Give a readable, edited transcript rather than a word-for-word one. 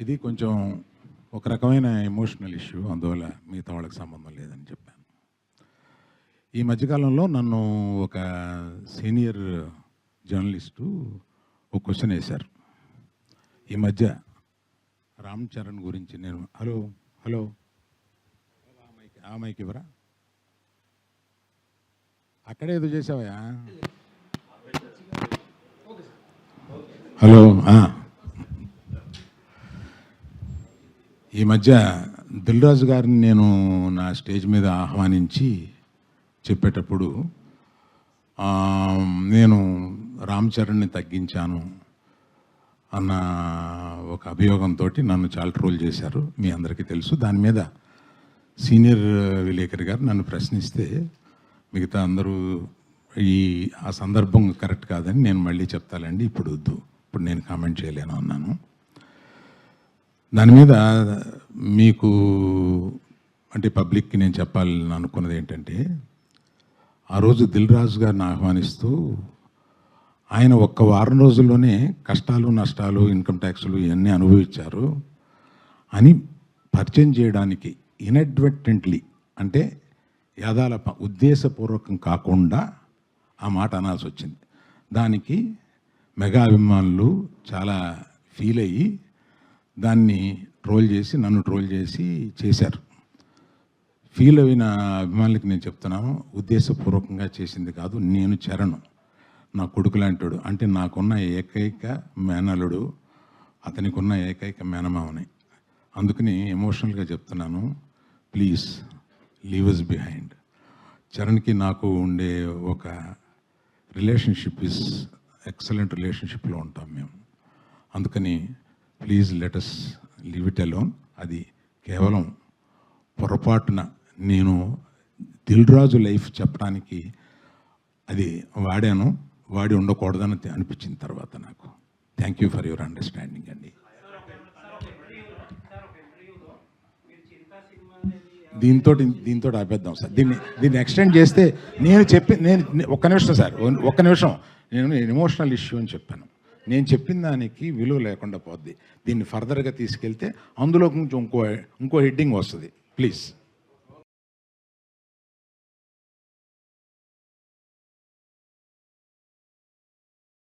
ఇది కొంచెం ఒక రకమైన ఎమోషనల్ ఇష్యూ, అందువల్ల మిగతా వాళ్ళకి సంబంధం లేదని చెప్పాను. ఈ మధ్యకాలంలో నన్ను ఒక సీనియర్ జర్నలిస్టు ఒక క్వశ్చన్ వేశారు. ఈ మధ్య రామ్ చరణ్ గురించి నేను హలో హలో ఆ మైక్ ఇవ్వరా, అక్కడే ఏదో చేసావా, హలో. ఈ మధ్య దిల్ రాజు గారిని నేను నా స్టేజ్ మీద ఆహ్వానించి చెప్పేటప్పుడు నేను రామ్ చరణ్ని తగ్గించాను అన్న ఒక అభియోగంతో నన్ను చాలా ట్రోల్ చేశారు, మీ అందరికీ తెలుసు. దాని మీద సీనియర్ విలేకరి గారు నన్ను ప్రశ్నిస్తే మిగతా అందరూ ఆ సందర్భం కరెక్ట్ కాదని నేను మళ్ళీ చెప్తానండి, ఇప్పుడు వద్దు, ఇప్పుడు నేను కామెంట్ చేయలేను అన్నాను. దాని మీద మీకు అంటే పబ్లిక్కి నేను చెప్పాలని అనుకున్నది ఏంటంటే, ఆ రోజు దిల్ రాజు గారిని ఆహ్వానిస్తూ ఆయన ఒక్క వారం రోజుల్లోనే కష్టాలు నష్టాలు ఇన్కమ్ ట్యాక్స్లు ఇవన్నీ అనుభవించారు అని పరిచయం చేయడానికి ఇన్అడ్వర్టెంట్లీ అంటే యాదాల ఉద్దేశపూర్వకం కాకుండా ఆ మాట అనాల్సి వచ్చింది. దానికి మెగా అభిమానులు చాలా ఫీల్ అయ్యి దాన్ని ట్రోల్ చేసి నన్ను ట్రోల్ చేసి చేశారు. ఫీల్ అయిన అభిమానులకి నేను చెప్తున్నాను, ఉద్దేశపూర్వకంగా చేసింది కాదు. నేను చరణ్ నా కొడుకు లాంటాడు, అంటే నాకున్న ఏకైక మేనలుడు, అతనికి ఉన్న ఏకైక మేనమావని. అందుకని ఎమోషనల్గా చెప్తున్నాను, ప్లీజ్ లీవ్ అస్ బిహైండ్. చరణ్కి నాకు ఉండే ఒక రిలేషన్షిప్ ఇస్ ఎక్సలెంట్ రిలేషన్షిప్లో ఉంటాం మేము. అందుకని please let us leave it alone. అది కేవలం పొరపాటున నేను దిల్ రాజు లైఫ్ చెప్పడానికి అది వాడి ఉండకూడదని అనిపించిన తర్వాత నాకు. Thank you for your understanding అండి. దీంతో ఆపేద్దాం సార్, దీన్ని ఎక్స్టెండ్ చేస్తే నేను ఒక్క నిమిషం సార్, ఒక్క నిమిషం. నేను ఎమోషనల్ ఇష్యూ అని చెప్పాను. నేను చెప్పిన దానికి విలువ లేకుండా పోద్ది. దీన్ని ఫర్దర్గా తీసుకెళ్తే అందులో కొంచెం ఇంకో హెడ్డింగ్ వస్తుంది. ప్లీజ్.